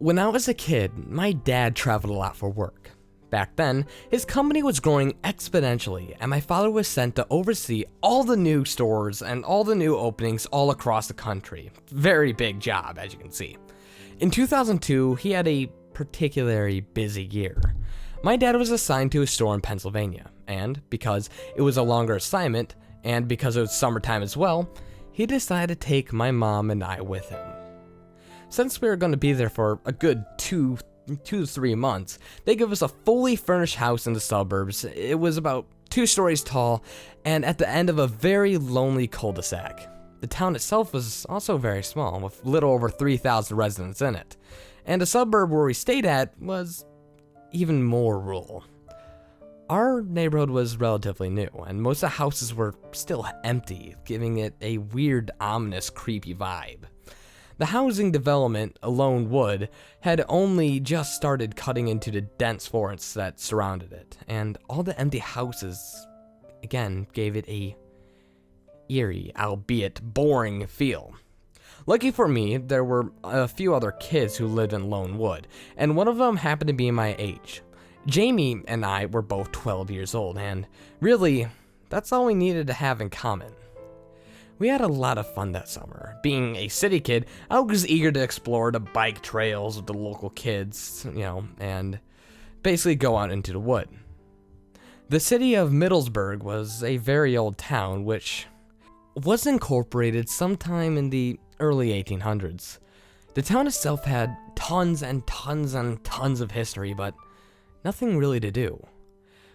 When I was a kid, my dad traveled a lot for work. Back then, his company was growing exponentially, and my father was sent to oversee all the new stores and all the new openings all across the country. Very big job, as you can see. In 2002, he had a particularly busy year. My dad was assigned to a store in Pennsylvania, and because it was a longer assignment, and because it was summertime as well, he decided to take my mom and I with him. Since we were going to be there for a good 2 to 3 months, they gave us a fully furnished house in the suburbs. It was about 2 stories tall, and at the end of a very lonely cul-de-sac. The town itself was also very small, with little over 3,000 residents in it. And the suburb where we stayed at was even more rural. Our neighborhood was relatively new, and most of the houses were still empty, giving it a weird, ominous, creepy vibe. The housing development, Lone Wood, had only just started cutting into the dense forests that surrounded it, and all the empty houses, again, gave it a eerie, albeit boring feel. Lucky for me, there were a few other kids who lived in Lone Wood, and one of them happened to be my age. Jamie and I were both 12 years old, and really, that's all we needed to have in common. We had a lot of fun that summer. Being a city kid, I was eager to explore the bike trails with the local kids, and basically go out into the wood. The city of Middlesburg was a very old town, which was incorporated sometime in the early 1800s. The town itself had tons and tons and tons of history, but nothing really to do.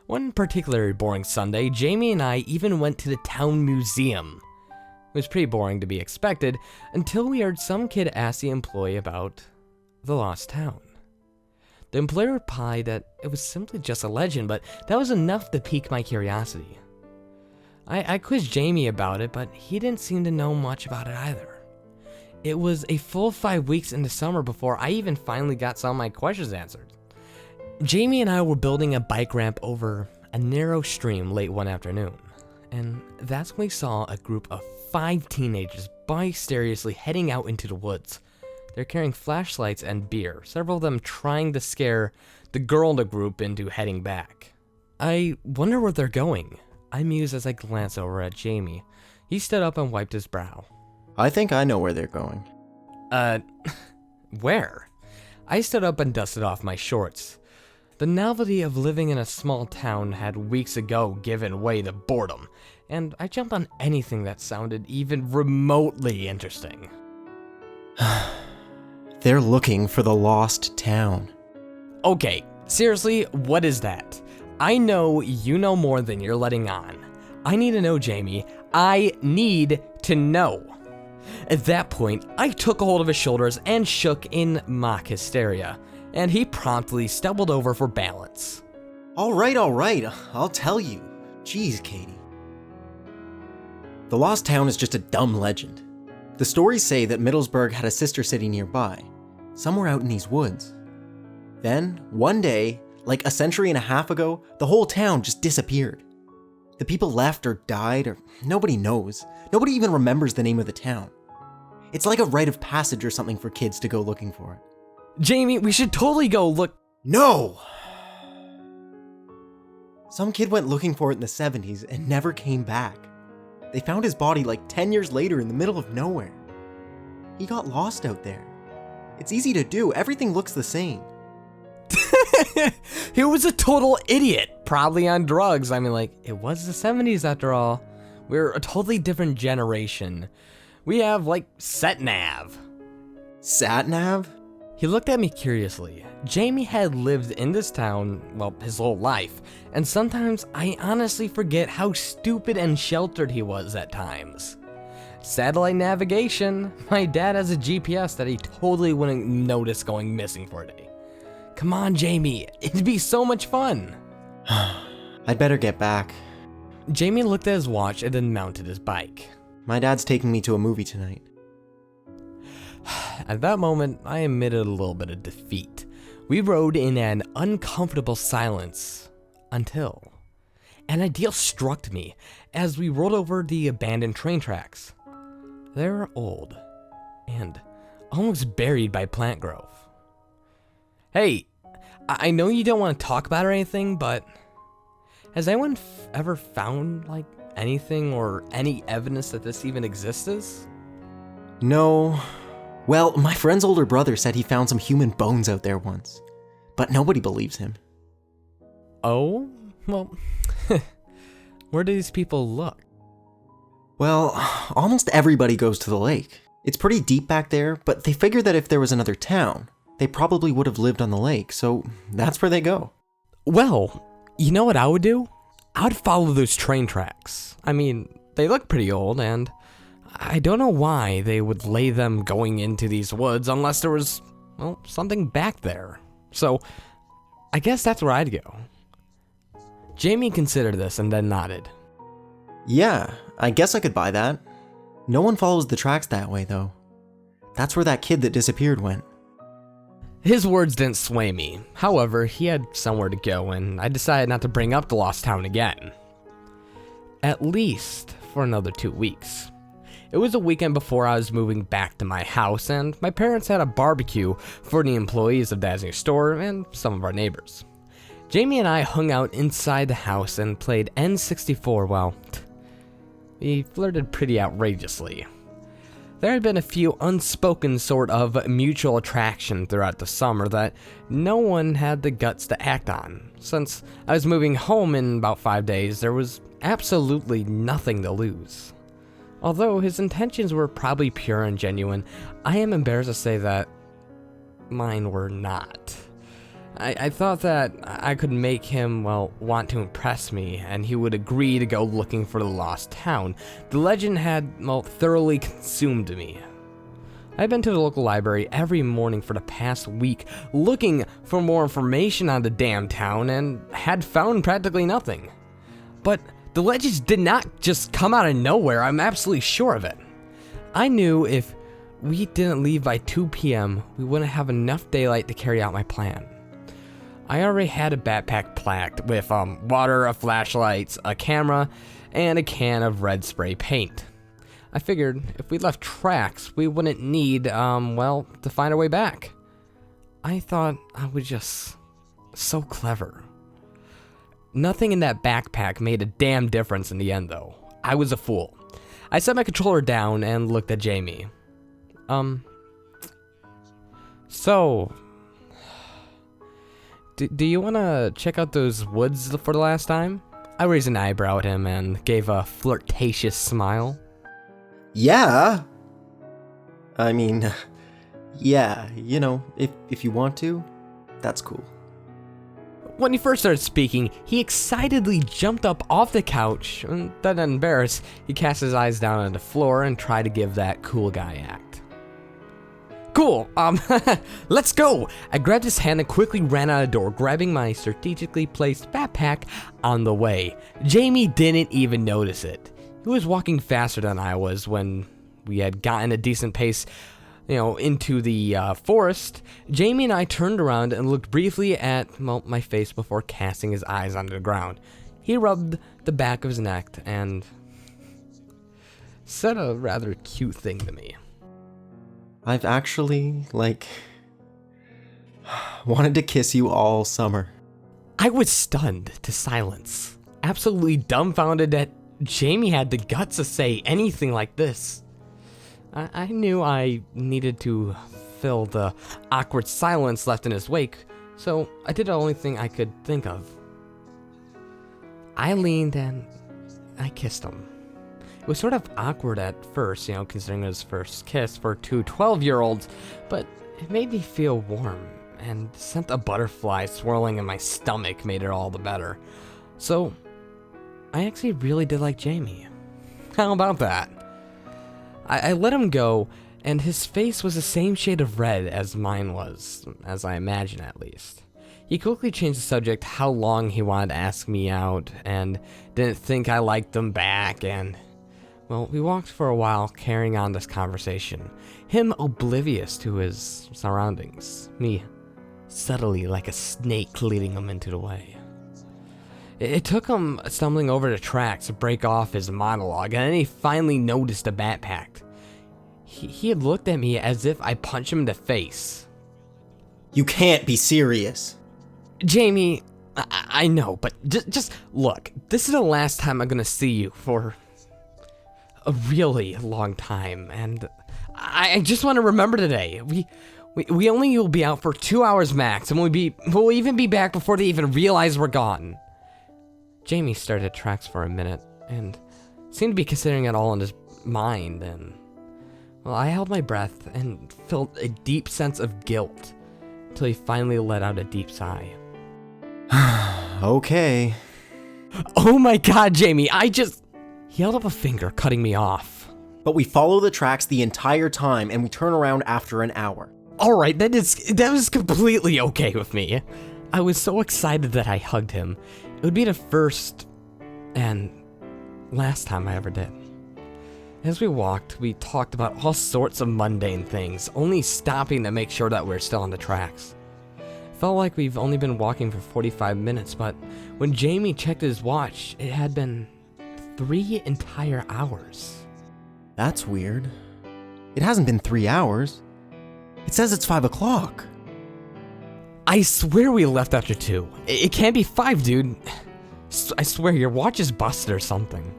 One particularly boring Sunday, Jamie and I even went to the town museum. It was pretty boring to be expected until we heard some kid ask the employee about the lost town. The employee replied that it was simply just a legend, but that was enough to pique my curiosity. I quizzed Jamie about it, but he didn't seem to know much about it either. It was a full 5 weeks into summer before I even finally got some of my questions answered. Jamie and I were building a bike ramp over a narrow stream late one afternoon, and that's when we saw a group of 5 teenagers boisterously heading out into the woods. They're carrying flashlights and beer, several of them trying to scare the girl in the group into heading back. I wonder where they're going, I mused as I glanced over at Jamie. He stood up and wiped his brow. I think I know where they're going. Where? I stood up and dusted off my shorts. The novelty of living in a small town had weeks ago given way to boredom, and I jumped on anything that sounded even remotely interesting. They're looking for the lost town. Okay, seriously, what is that? I know you know more than you're letting on. I need to know, Jamie. I need to know. At that point, I took a hold of his shoulders and shook in mock hysteria, and he promptly stumbled over for balance. All right, I'll tell you. Jeez, Katie. The lost town is just a dumb legend. The stories say that Middlesburg had a sister city nearby, somewhere out in these woods. Then, one day, like a century and a half ago, the whole town just disappeared. The people left or died, or nobody knows. Nobody even remembers the name of the town. It's like a rite of passage or something for kids to go looking for it. Jamie, we should totally go look. No! Some kid went looking for it in the 70s and never came back. They found his body like 10 years later in the middle of nowhere. He got lost out there. It's easy to do, everything looks the same. He was a total idiot, probably on drugs. It was the 70s after all. We're a totally different generation. We have, SatNav. Sat-nav? He looked at me curiously. Jamie had lived in this town, his whole life, and sometimes I honestly forget how stupid and sheltered he was at times. Satellite navigation. My dad has a GPS that he totally wouldn't notice going missing for a day. Come on, Jamie, it'd be so much fun. I'd better get back. Jamie looked at his watch and then mounted his bike. My dad's taking me to a movie tonight. At that moment, I admitted a little bit of defeat. We rode in an uncomfortable silence until an idea struck me as we rolled over the abandoned train tracks. They were old and almost buried by plant growth. Hey, I know you don't want to talk about it or anything, but has anyone ever found, like, anything or any evidence that this even exists? No. Well, my friend's older brother said he found some human bones out there once, but nobody believes him. Oh? Well, where do these people look? Well, almost everybody goes to the lake. It's pretty deep back there, but they figure that if there was another town, they probably would have lived on the lake, so that's where they go. Well, you know what I would do? I would follow those train tracks. I mean, they look pretty old, and I don't know why they would lay them going into these woods unless there was, well, something back there. So, I guess that's where I'd go. Jamie considered this and then nodded. Yeah, I guess I could buy that. No one follows the tracks that way, though. That's where that kid that disappeared went. His words didn't sway me. However, he had somewhere to go, and I decided not to bring up the lost town again. At least for another 2 weeks. It was a weekend before I was moving back to my house, and my parents had a barbecue for the employees of Dad's new store and some of our neighbors. Jamie and I hung out inside the house and played N64 while we flirted pretty outrageously. There had been a few unspoken sort of mutual attraction throughout the summer that no one had the guts to act on. Since I was moving home in about 5 days, there was absolutely nothing to lose. Although his intentions were probably pure and genuine, I am embarrassed to say that mine were not. I thought that I could make him, well, want to impress me, and he would agree to go looking for the lost town. The legend had, well, thoroughly consumed me. I'd been to the local library every morning for the past week, looking for more information on the damn town, and had found practically nothing. But the legends did not just come out of nowhere, I'm absolutely sure of it. I knew if we didn't leave by 2 p.m., we wouldn't have enough daylight to carry out my plan. I already had a backpack packed with water, a flashlight, a camera, and a can of red spray paint. I figured if we left tracks, we wouldn't need, to find our way back. I thought I was just so clever. Nothing in that backpack made a damn difference in the end, though. I was a fool. I set my controller down and looked at Jamie. Do you want to check out those woods for the last time? I raised an eyebrow at him and gave a flirtatious smile. Yeah. I mean, yeah, you know, if you want to, that's cool. When he first started speaking, he excitedly jumped up off the couch, and then embarrassed, he cast his eyes down on the floor and tried to give that cool guy act. Cool, let's go! I grabbed his hand and quickly ran out the door, grabbing my strategically placed backpack on the way. Jamie didn't even notice it. He was walking faster than I was when we had gotten a decent pace, into the forest. Jamie and I turned around and looked briefly at, my face before casting his eyes onto the ground. He rubbed the back of his neck and said a rather cute thing to me. I've actually, wanted to kiss you all summer. I was stunned to silence, absolutely dumbfounded that Jamie had the guts to say anything like this. I knew I needed to fill the awkward silence left in his wake, so I did the only thing I could think of. I leaned and I kissed him. It was sort of awkward at first, considering it was his first kiss for two 12-year-olds, but it made me feel warm, and the scent of butterfly swirling in my stomach made it all the better. So, I actually really did like Jamie. How about that? I let him go, and his face was the same shade of red as mine was, as I imagine at least. He quickly changed the subject, how long he wanted to ask me out, and didn't think I liked him back, and we walked for a while carrying on this conversation, him oblivious to his surroundings, me subtly like a snake leading him into the way. It took him stumbling over the tracks to break off his monologue, and then he finally noticed the backpack. He had looked at me as if I punched him in the face. You can't be serious. Jamie, I know, but just look, this is the last time I'm gonna see you for a really long time, and I just want to remember today. We only will be out for 2 hours max, and we'll even be back before they even realize we're gone. Jamie stared at tracks for a minute, and seemed to be considering it all in his mind, and well, I held my breath and felt a deep sense of guilt until he finally let out a deep sigh. Okay. Oh my god, Jamie, He held up a finger, cutting me off. But we follow the tracks the entire time and we turn around after an hour. Alright, that was completely okay with me. I was so excited that I hugged him. It would be the first and last time I ever did. As we walked, we talked about all sorts of mundane things, only stopping to make sure that we're still on the tracks. Felt like we've only been walking for 45 minutes, but when Jamie checked his watch, it had been 3 entire hours. That's weird. It hasn't been 3 hours. It says it's 5 o'clock. I swear we left after 2. It can't be 5, dude. I swear your watch is busted or something.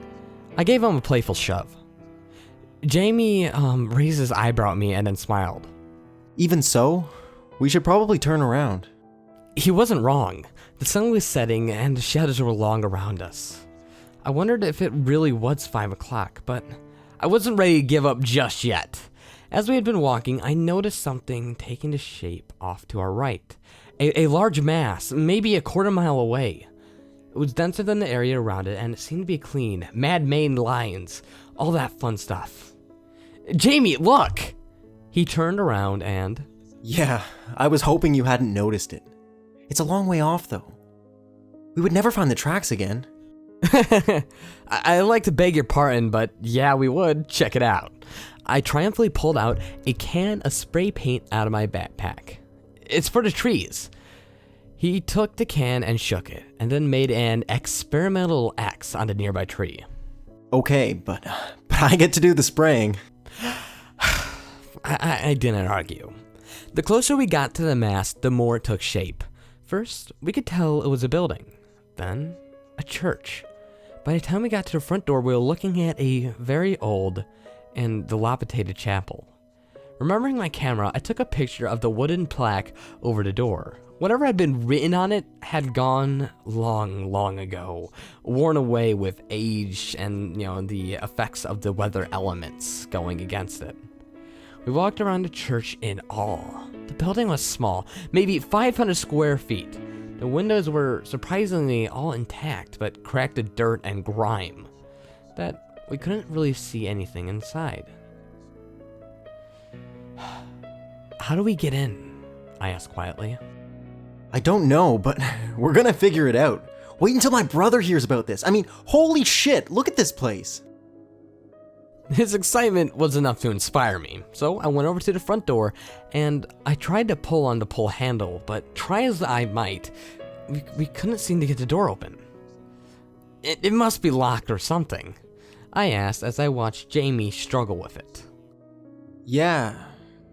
I gave him a playful shove. Jamie raised his eyebrow at me and then smiled. Even so, we should probably turn around. He wasn't wrong. The sun was setting and the shadows were long around us. I wondered if it really was 5 o'clock, but I wasn't ready to give up just yet. As we had been walking, I noticed something taking the shape off to our right. A large mass, maybe a quarter mile away. It was denser than the area around it, and it seemed to be clean, mad-maned lines, all that fun stuff. Jamie, look! He turned around and... Yeah, I was hoping you hadn't noticed it. It's a long way off, though. We would never find the tracks again. I'd like to beg your pardon, but yeah, we would. Check it out. I triumphantly pulled out a can of spray paint out of my backpack. It's for the trees. He took the can and shook it, and then made an experimental X on the nearby tree. Okay, but I get to do the spraying. I didn't argue. The closer we got to the mast, the more it took shape. First, we could tell it was a building, then a church. By the time we got to the front door, we were looking at a very old and dilapidated chapel. Remembering my camera, I took a picture of the wooden plaque over the door. Whatever had been written on it had gone long ago, worn away with age and, the effects of the weather elements going against it. We walked around the church in awe. The building was small, maybe 500 square feet. The windows were surprisingly all intact, but cracked with dirt and grime, that we couldn't really see anything inside. How do we get in? I asked quietly. I don't know, but we're gonna figure it out. Wait until my brother hears about this. I mean, holy shit, look at this place. His excitement was enough to inspire me, so I went over to the front door, and I tried to pull on the pull handle, but try as I might, we couldn't seem to get the door open. It must be locked or something, I asked as I watched Jamie struggle with it. Yeah,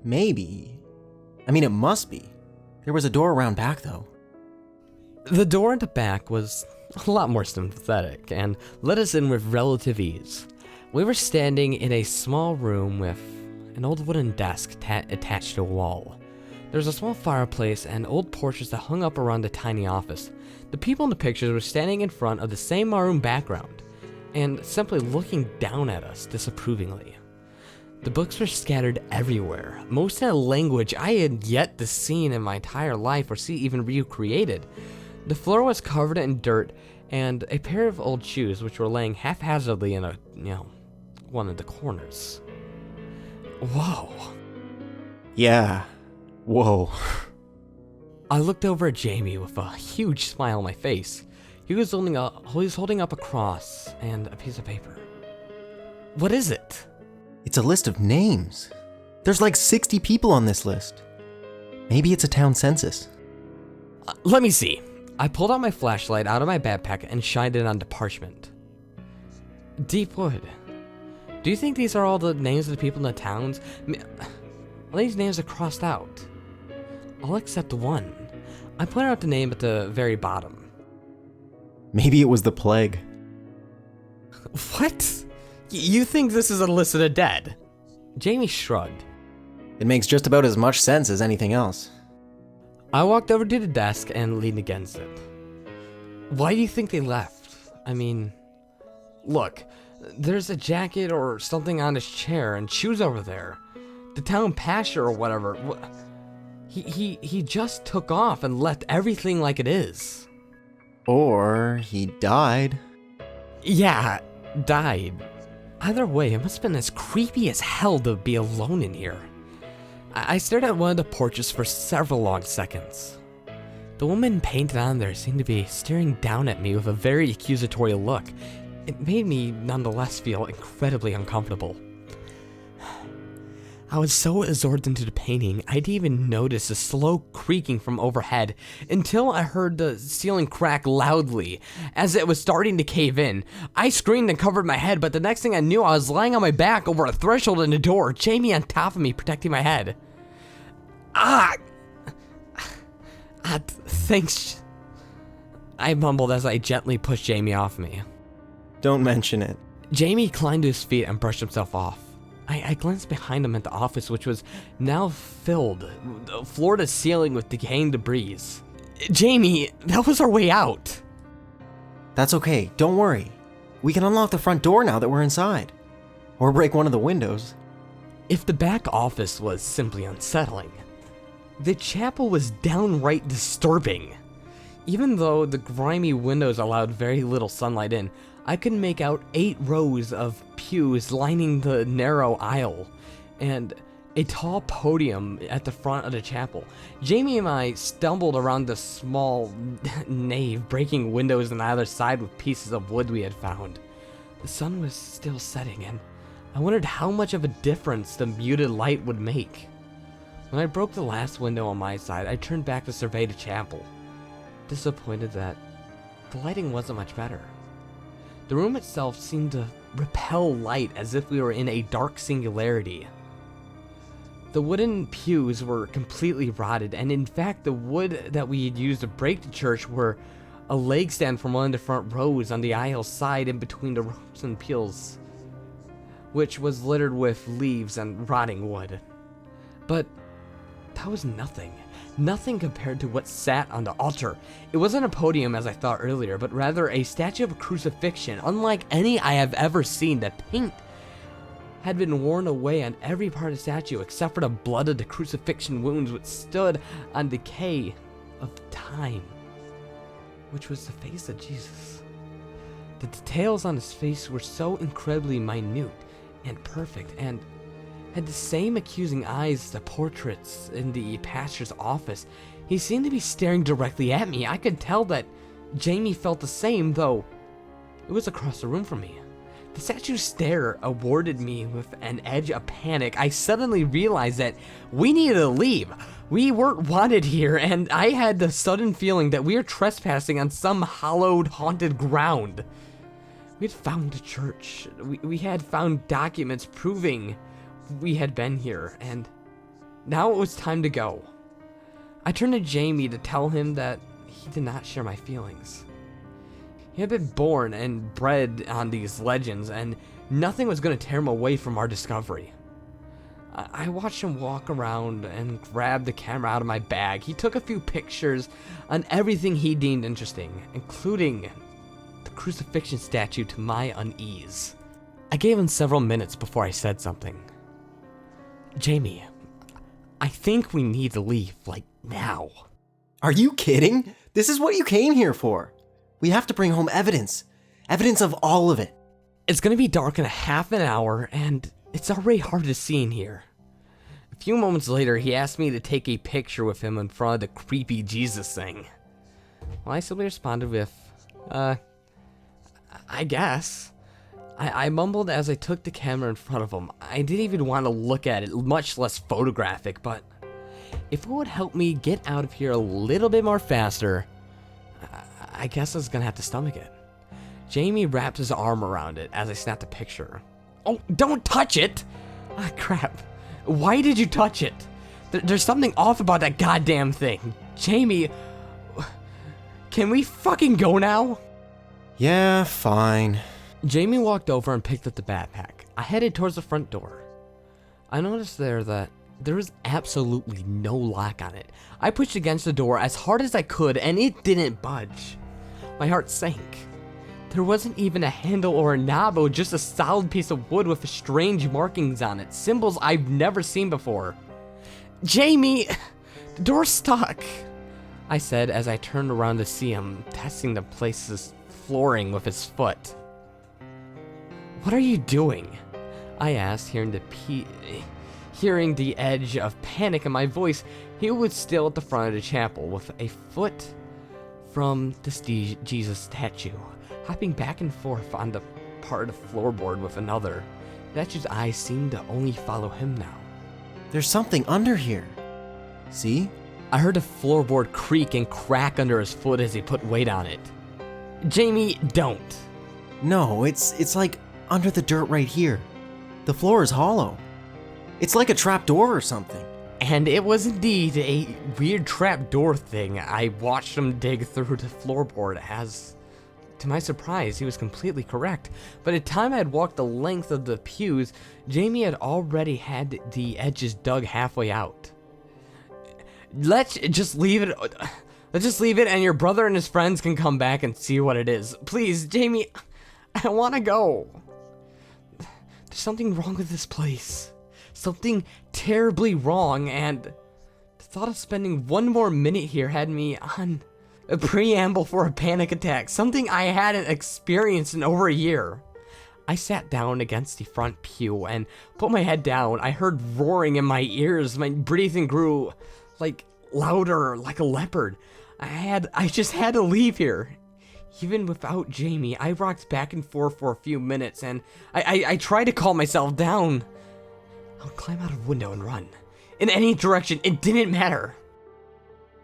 maybe. I mean, it must be. There was a door around back, though. The door at the back was a lot more sympathetic and let us in with relative ease. We were standing in a small room with an old wooden desk attached to a wall. There was a small fireplace and old portraits that hung up around the tiny office. The people in the pictures were standing in front of the same maroon background and simply looking down at us disapprovingly. The books were scattered everywhere, most in a language I had yet to see in my entire life or see even recreated. The floor was covered in dirt and a pair of old shoes which were laying haphazardly in one of the corners. Whoa. Yeah. Whoa. I looked over at Jamie with a huge smile on my face. He was holding up a cross and a piece of paper. What is it? It's a list of names. There's like 60 people on this list. Maybe it's a town census. Let me see. I pulled out my flashlight out of my backpack and shined it onto parchment. Deepwood. Do you think these are all the names of the people in the towns? All these names are crossed out. all except one. I pointed out the name at the very bottom. Maybe it was the plague. What? You think this is a list of the dead? Jamie shrugged. It makes just about as much sense as anything else. I walked over to the desk and leaned against it. Why do you think they left? I mean, look, there's a jacket or something on his chair and shoes over there. The town pasture or whatever. He just took off and left everything like it is. Or he died. Yeah, died. Either way, it must have been as creepy as hell to be alone in here. I stared at one of the portraits for several long seconds. The woman painted on there seemed to be staring down at me with a very accusatory look. It made me nonetheless feel incredibly uncomfortable. I was so absorbed into the painting, I didn't even notice the slow creaking from overhead until I heard the ceiling crack loudly as it was starting to cave in. I screamed and covered my head, but the next thing I knew, I was lying on my back over a threshold in the door, Jamie on top of me protecting my head. Thanks. I mumbled as I gently pushed Jamie off me. Don't mention it. Jamie climbed to his feet and brushed himself off. I glanced behind him at the office, which was now filled, floor to ceiling, with decaying debris. Jamie, that was our way out. That's okay, don't worry. We can unlock the front door now that we're inside. Or break one of the windows. If the back office was simply unsettling, the chapel was downright disturbing. Even though the grimy windows allowed very little sunlight in, I could make out 8 rows of pews lining the narrow aisle, and a tall podium at the front of the chapel. Jamie and I stumbled around the small nave, breaking windows on either side with pieces of wood we had found. The sun was still setting, and I wondered how much of a difference the muted light would make. When I broke the last window on my side, I turned back to survey the chapel, disappointed that the lighting wasn't much better. The room itself seemed to repel light as if we were in a dark singularity. The wooden pews were completely rotted, and in fact the wood that we had used to break the church were a leg stand from one of the front rows on the aisle side in between the rows and pews, which was littered with leaves and rotting wood. But that was nothing. Nothing compared to what sat on the altar. It wasn't a podium as I thought earlier, but rather a statue of a crucifixion, unlike any I have ever seen. The paint had been worn away on every part of the statue except for the blood of the crucifixion wounds which stood on decay of time, which was the face of Jesus. The details on his face were so incredibly minute and perfect, and had the same accusing eyes as the portraits in the pastor's office. He seemed to be staring directly at me. I could tell that Jamie felt the same, though it was across the room from me. The statue's stare awarded me with an edge of panic. I suddenly realized that we needed to leave. We weren't wanted here, and I had the sudden feeling that we were trespassing on some hallowed, haunted ground. We had found a church. We had found documents proving we had been here, and now it was time to go. I turned to Jamie to tell him that he did not share my feelings. He had been born and bred on these legends, and nothing was going to tear him away from our discovery. I watched him walk around and grab the camera out of my bag. He took a few pictures on everything he deemed interesting, including the crucifixion statue, to my unease. I gave him several minutes before I said something. Jamie, I think we need to leave, like, now. Are you kidding? This is what you came here for. We have to bring home evidence. Evidence of all of it. It's gonna be dark in a half an hour, and it's already hard to see in here. A few moments later, he asked me to take a picture with him in front of the creepy Jesus thing. Well, I simply responded with, I guess. I mumbled as I took the camera in front of him. I didn't even want to look at it, much less photographic, but if it would help me get out of here a little bit more faster, I guess I was gonna have to stomach it. Jamie wrapped his arm around it as I snapped a picture. Oh, don't touch it! Ah, crap. Why did you touch it? There's something off about that goddamn thing. Jamie, can we fucking go now? Yeah, fine. Jamie walked over and picked up the backpack. I headed towards the front door. I noticed there that there was absolutely no lock on it. I pushed against the door as hard as I could and it didn't budge. My heart sank. There wasn't even a handle or a knob, it was just a solid piece of wood with strange markings on it, symbols I've never seen before. Jamie, the door's stuck, I said as I turned around to see him testing the place's flooring with his foot. What are you doing? I asked, hearing the edge of panic in my voice. He was still at the front of the chapel with a foot from the Jesus statue, hopping back and forth on the part of the floorboard with another. The statue's eyes seemed to only follow him now. There's something under here. See? I heard the floorboard creak and crack under his foot as he put weight on it. Jamie, don't. No, it's like under the dirt right here. The floor is hollow. It's like a trap door or something. And it was indeed a weird trap door thing. I watched him dig through the floorboard as, to my surprise, he was completely correct. By the time I had walked the length of the pews, Jamie had already had the edges dug halfway out. Let's just leave it and your brother and his friends can come back and see what it is. Please, Jamie, I want to go. There's something wrong with this place. Something terribly wrong, and the thought of spending one more minute here had me on a preamble for a panic attack, something I hadn't experienced in over a year. I sat down against the front pew and put my head down. I heard roaring in my ears. My breathing grew louder, like a leopard. I just had to leave here. Even without Jamie, I rocked back and forth for a few minutes, and I tried to calm myself down. I would climb out of a window and run. In any direction, it didn't matter.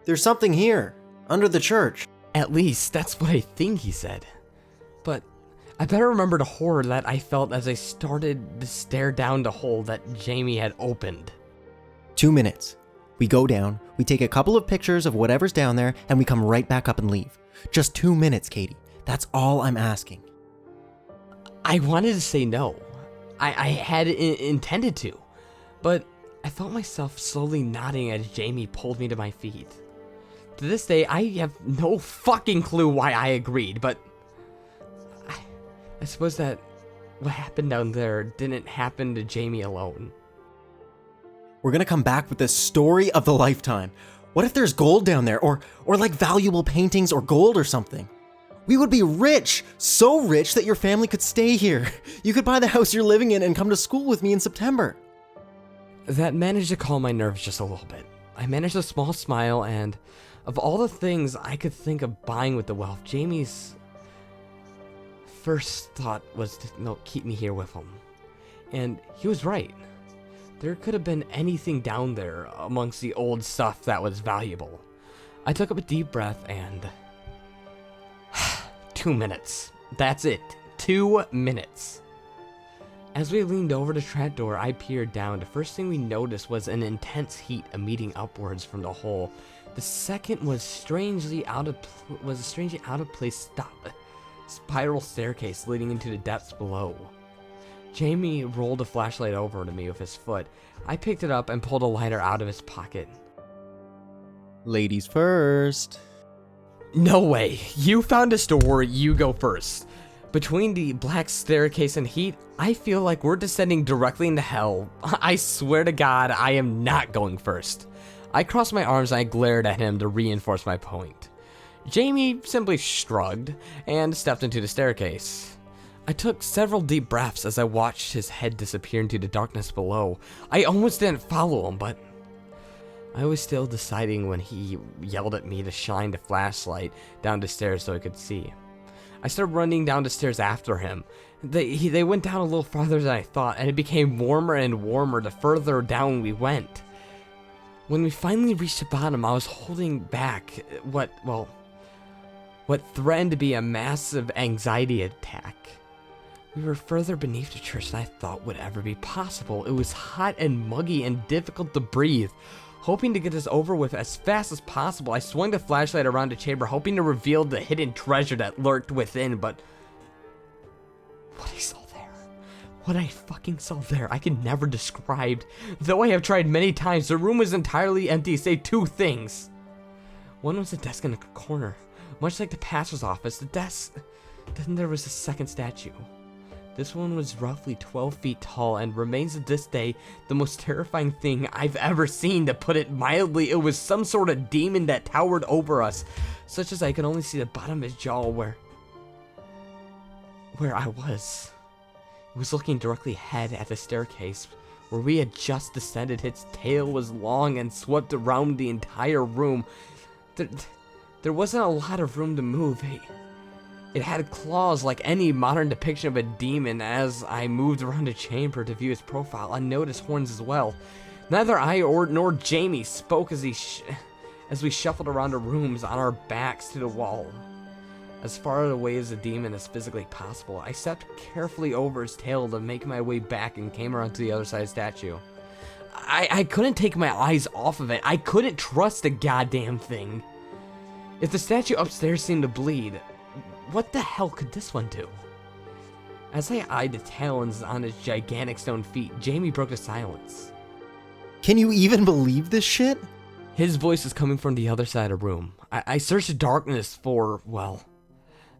There's something here, under the church. At least, that's what I think he said. But I better remember the horror that I felt as I started to stare down the hole that Jamie had opened. 2 minutes. We go down, we take a couple of pictures of whatever's down there, and we come right back up and leave. Just 2 minutes, Katie. That's all I'm asking. I wanted to say no. I had intended to. But I felt myself slowly nodding as Jamie pulled me to my feet. To this day, I have no fucking clue why I agreed, but I suppose that what happened down there didn't happen to Jamie alone. We're gonna come back with the story of the lifetime. What if there's gold down there, or like valuable paintings or gold or something? We would be rich, so rich that your family could stay here. You could buy the house you're living in and come to school with me in September. That managed to calm my nerves just a little bit. I managed a small smile, and of all the things I could think of buying with the wealth, Jamie's first thought was to keep me here with him. And he was right. There could have been anything down there amongst the old stuff that was valuable. I took up a deep breath and 2 minutes. That's it. 2 minutes. As we leaned over the trapdoor, I peered down. The first thing we noticed was an intense heat emitting upwards from the hole. The second was a strangely out of place spiral staircase leading into the depths below. Jamie rolled a flashlight over to me with his foot. I picked it up and pulled a lighter out of his pocket. Ladies first. No way. You found a door, you go first. Between the black staircase and heat, I feel like we're descending directly into hell. I swear to God, I am not going first. I crossed my arms and I glared at him to reinforce my point. Jamie simply shrugged and stepped into the staircase. I took several deep breaths as I watched his head disappear into the darkness below. I almost didn't follow him, but I was still deciding when he yelled at me to shine the flashlight down the stairs so I could see. I started running down the stairs after him. They went down a little farther than I thought, and it became warmer and warmer the further down we went. When we finally reached the bottom, I was holding back what threatened to be a massive anxiety attack. We were further beneath the church than I thought would ever be possible. It was hot and muggy and difficult to breathe. Hoping to get this over with as fast as possible, I swung the flashlight around the chamber, hoping to reveal the hidden treasure that lurked within, but what I fucking saw there, I can never describe. Though I have tried many times, the room was entirely empty save two things. One was a desk in a corner, much like the pastor's office. The desk. Then there was a second statue. This one was roughly 12 feet tall and remains to this day the most terrifying thing I've ever seen, to put it mildly. It was some sort of demon that towered over us, such as I could only see the bottom of his jaw where I was. It was looking directly ahead at the staircase where we had just descended. Its tail was long and swept around the entire room. There wasn't a lot of room to move. It had claws like any modern depiction of a demon. As I moved around the chamber to view its profile, I noticed horns as well. Neither I nor Jamie spoke as we shuffled around the rooms on our backs to the wall. As far away as the demon as physically possible, I stepped carefully over his tail to make my way back and came around to the other side of the statue. I couldn't take my eyes off of it. I couldn't trust the goddamn thing. If the statue upstairs seemed to bleed, what the hell could this one do? As I eyed the talons on his gigantic stone feet, Jamie broke the silence. Can you even believe this shit? His voice was coming from the other side of the room. I searched the darkness for, well,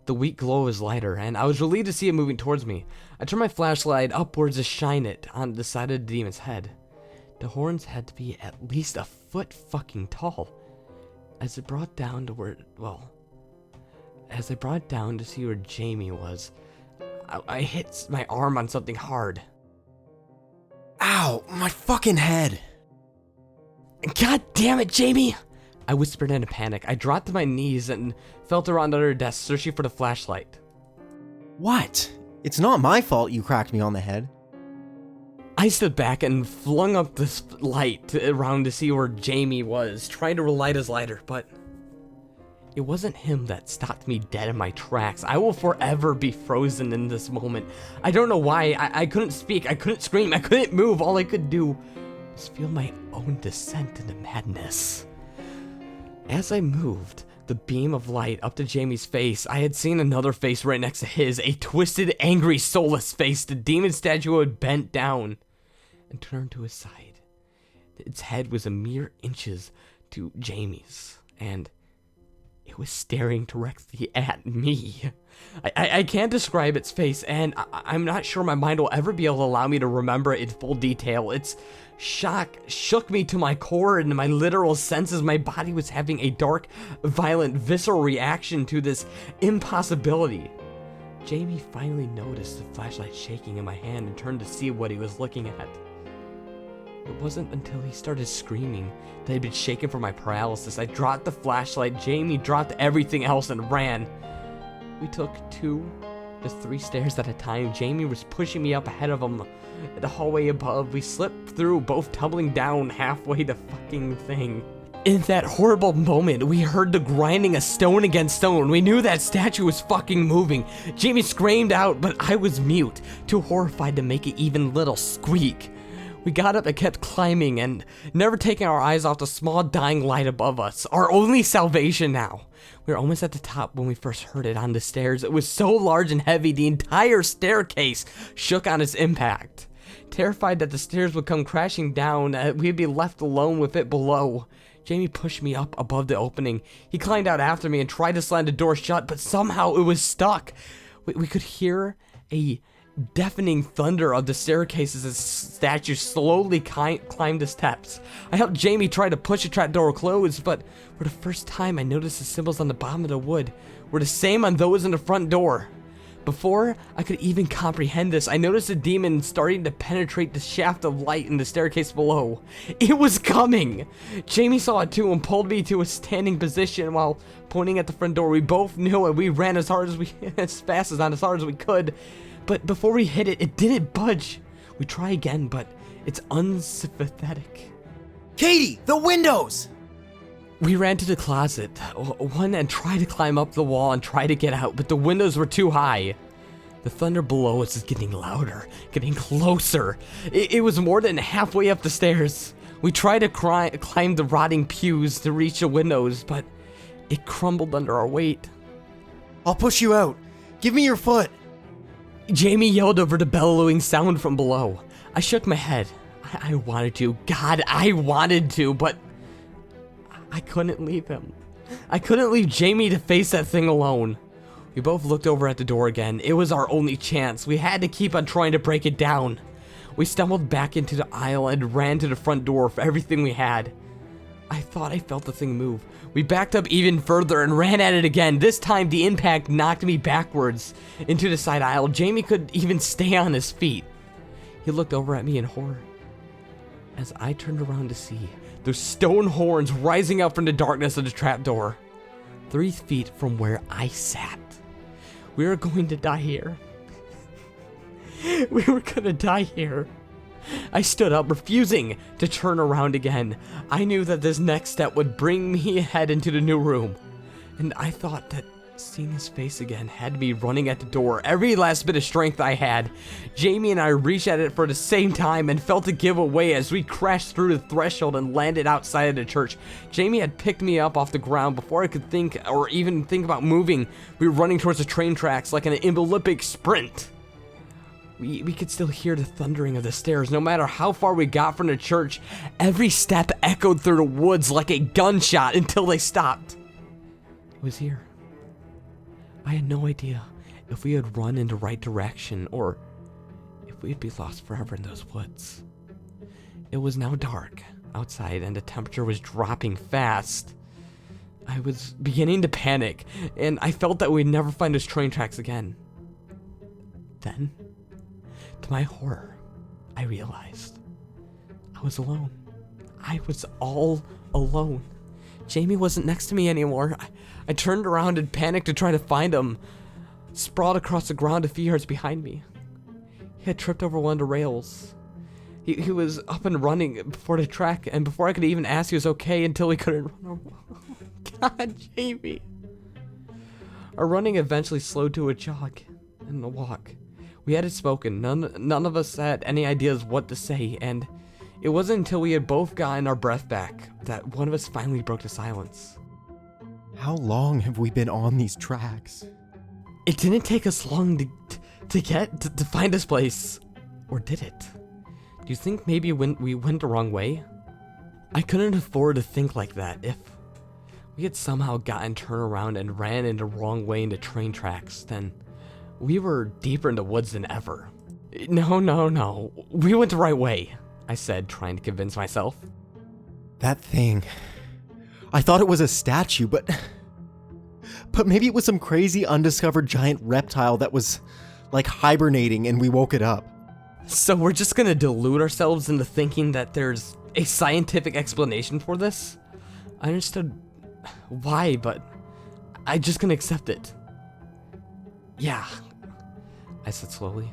the weak glow was lighter, and I was relieved to see it moving towards me. I turned my flashlight upwards to shine it on the side of the demon's head. The horns had to be at least a foot fucking tall. As I brought down to see where Jamie was, I hit my arm on something hard. Ow, my fucking head. God damn it, Jamie! I whispered in a panic. I dropped to my knees and felt around under her desk, searching for the flashlight. What? It's not my fault you cracked me on the head. I stood back and flung up this light around to see where Jamie was, trying to relight his lighter, but it wasn't him that stopped me dead in my tracks. I will forever be frozen in this moment. I don't know why. I couldn't speak, I couldn't scream, I couldn't move. All I could do was feel my own descent into madness. As I moved the beam of light up to Jamie's face, I had seen another face right next to his, a twisted, angry, soulless face. The demon statue had bent down and turned to his side. Its head was a mere inches to Jamie's, and it was staring directly at me. I can't describe its face, and I'm not sure my mind will ever be able to allow me to remember it in full detail. Its shock shook me to my core and my literal senses. My body was having a dark, violent, visceral reaction to this impossibility. Jamie finally noticed the flashlight shaking in my hand and turned to see what he was looking at. It wasn't until he started screaming that I'd been shaken from my paralysis. I dropped the flashlight, Jamie dropped everything else and ran. We took 2 to 3 stairs at a time. Jamie was pushing me up ahead of him. The hallway above, we slipped through, both tumbling down halfway the fucking thing. In that horrible moment, we heard the grinding of stone against stone. We knew that statue was fucking moving. Jamie screamed out, but I was mute, too horrified to make it even little squeak. We got up and kept climbing, and never taking our eyes off the small dying light above us, our only salvation now. We were almost at the top when we first heard it on the stairs. It was so large and heavy, the entire staircase shook on its impact. Terrified that the stairs would come crashing down, we'd be left alone with it below. Jamie pushed me up above the opening. He climbed out after me and tried to slam the door shut, but somehow it was stuck. We could hear a deafening thunder of the staircase as the statue slowly climbed the steps. I helped Jamie try to push the trapdoor closed, but for the first time I noticed the symbols on the bottom of the wood were the same on those in the front door. Before I could even comprehend this, I noticed the demon starting to penetrate the shaft of light in the staircase below. It was coming! Jamie saw it too and pulled me to a standing position while pointing at the front door. We both knew it. We ran as hard as we could. But before we hit it, it didn't budge. We try again, but it's unsympathetic. Katie, the windows! We ran to the closet, one, and tried to climb up the wall and try to get out, but the windows were too high. The thunder below us is getting louder, getting closer. It was more than halfway up the stairs. We tried to climb the rotting pews to reach the windows, but it crumbled under our weight. I'll push you out. Give me your foot. Jamie yelled over the bellowing sound from below. I shook my head. I wanted to. God, I wanted to, but I couldn't leave him. I couldn't leave Jamie to face that thing alone. We both looked over at the door again. It was our only chance. We had to keep on trying to break it down. We stumbled back into the aisle and ran to the front door for everything we had. I thought I felt the thing move. We backed up even further and ran at it again. This time, the impact knocked me backwards into the side aisle. Jamie couldn't even stay on his feet. He looked over at me in horror as I turned around to see those stone horns rising up from the darkness of the trapdoor, 3 feet from where I sat. We were going to die here. We were gonna die here. I stood up, refusing to turn around again. I knew that this next step would bring me ahead into the new room, and I thought that seeing his face again had me running at the door, every last bit of strength I had. Jamie and I reached at it for the same time and felt it give away as we crashed through the threshold and landed outside of the church. Jamie had picked me up off the ground before I could think or even think about moving. We were running towards the train tracks like an Olympic sprint. We could still hear the thundering of the stairs. No matter how far we got from the church, every step echoed through the woods like a gunshot until they stopped. It was here. I had no idea if we had run in the right direction or if we'd be lost forever in those woods. It was now dark outside and the temperature was dropping fast. I was beginning to panic, and I felt that we'd never find those train tracks again. Then, to my horror, I realized I was alone. I was all alone. Jamie wasn't next to me anymore. I turned around and panicked to try to find him, sprawled across the ground a few yards behind me. He had tripped over one of the rails. He was up and running before the track, and before I could even ask he was okay until he couldn't run. God, Jamie. Our running eventually slowed to a jog and a walk. We hadn't spoken. None of us had any ideas what to say, and it wasn't until we had both gotten our breath back that one of us finally broke the silence. How long have we been on these tracks? It didn't take us long to find this place. Or did it? Do you think maybe we went the wrong way? I couldn't afford to think like that. If we had somehow gotten turned around and ran in the wrong way into train tracks, then we were deeper in the woods than ever. No. We went the right way, I said, trying to convince myself. That thing. I thought it was a statue, but maybe it was some crazy undiscovered giant reptile that was like hibernating and we woke it up. So we're just gonna delude ourselves into thinking that there's a scientific explanation for this? I understood why, but I just couldn't accept it. Yeah, I said slowly.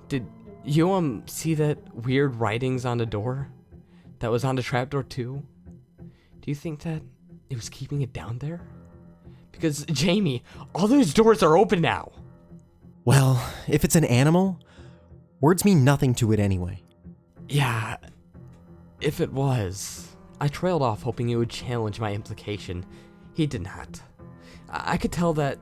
Did you see that weird writings on the door? That was on the trapdoor too? Do you think that it was keeping it down there? Because, Jamie, all those doors are open now. Well, if it's an animal, words mean nothing to it anyway. Yeah, if it was. I trailed off hoping he would challenge my implication. He did not. I could tell that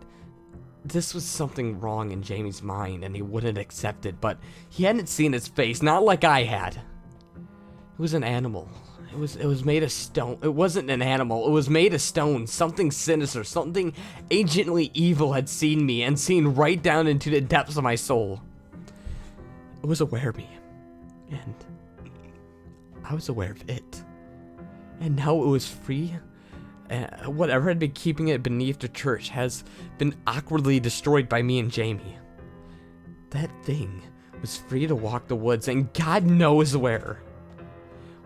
this was something wrong in Jamie's mind and he wouldn't accept it, but he hadn't seen his face, not like I had. It was an animal. It was made of stone. It wasn't an animal. It was made of stone. Something sinister, something anciently evil had seen me and seen right down into the depths of my soul. It was aware of me, and I was aware of it. And now it was free. Whatever had been keeping it beneath the church has been awkwardly destroyed by me and Jamie. That thing was free to walk the woods, and God knows where.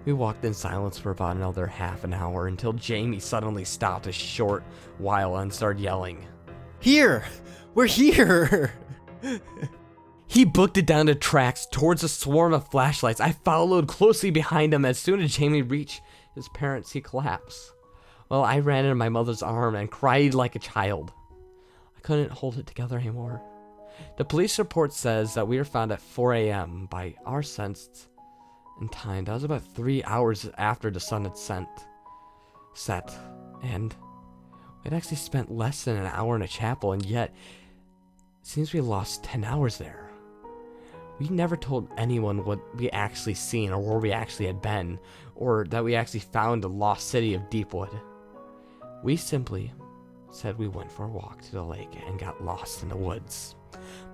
We walked in silence for about another half an hour until Jamie suddenly stopped a short while and started yelling. Here! We're here! He booked it down the tracks towards a swarm of flashlights. I followed closely behind him. As soon as Jamie reached his parents, he collapsed. Well, I ran into my mother's arm and cried like a child. I couldn't hold it together anymore. The police report says that we were found at 4 a.m. By our sense, in time. That was about 3 hours after the sun had set. And we'd actually spent less than an hour in a chapel, and yet it seems we lost 10 hours there. We never told anyone what we actually seen or where we actually had been, or that we actually found the lost city of Deepwood. We simply said we went for a walk to the lake and got lost in the woods.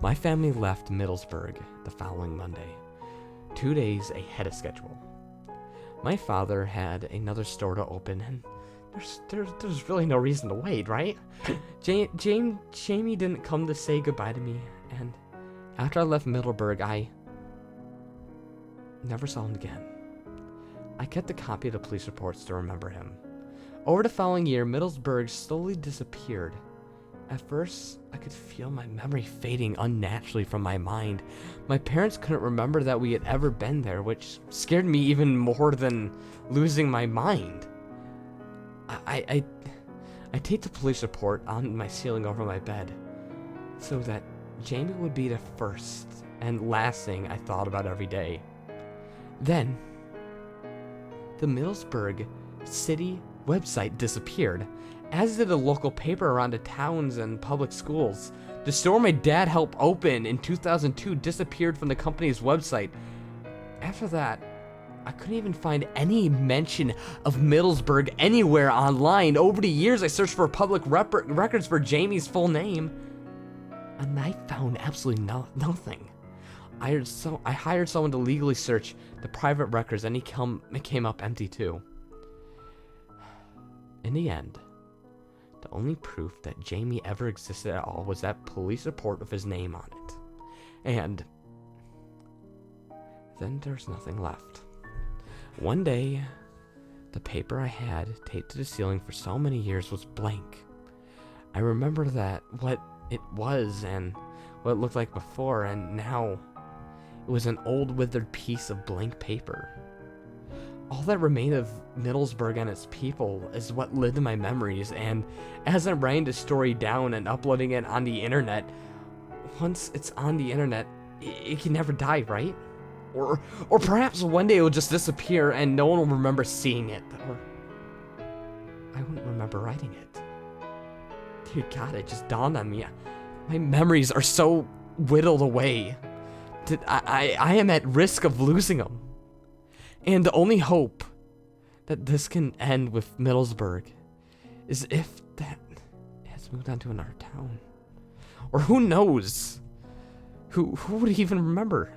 My family left Middlesburg the following Monday, 2 days ahead of schedule. My father had another store to open, and there's really no reason to wait, right? Jamie didn't come to say goodbye to me, and after I left Middleburg, I never saw him again. I kept a copy of the police reports to remember him. Over the following year, Middlesburg slowly disappeared. At first, I could feel my memory fading unnaturally from my mind. My parents couldn't remember that we had ever been there, which scared me even more than losing my mind. I taped the police report on my ceiling over my bed, so that Jamie would be the first and last thing I thought about every day. Then, the Middlesburg city website disappeared, as did a local paper around the towns and public schools. The store my dad helped open in 2002 disappeared from the company's website. After that, I couldn't even find any mention of Middlesburg anywhere online. Over the years, I searched for public records for Jamie's full name, and I found absolutely nothing. I hired someone to legally search the private records, and it came up empty too. In the end, the only proof that Jamie ever existed at all was that police report with his name on it. And then there's nothing left. One day, the paper I had taped to the ceiling for so many years was blank. I remember that what it was and what it looked like before, and now it was an old withered piece of blank paper. All that remained of Middlesburg and its people is what lived in my memories, and as I'm writing the story down and uploading it on the internet, once it's on the internet, it can never die, right? Or perhaps one day it will just disappear and no one will remember seeing it, or I wouldn't remember writing it. Dear God, it just dawned on me. My memories are so whittled away that I am at risk of losing them. And the only hope that this can end with Middlesburg is if that has moved on to another town. Or who knows? Who would even remember?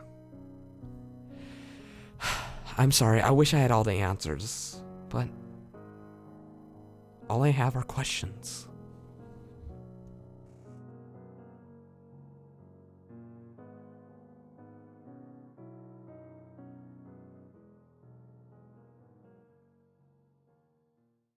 I'm sorry, I wish I had all the answers, but all I have are questions.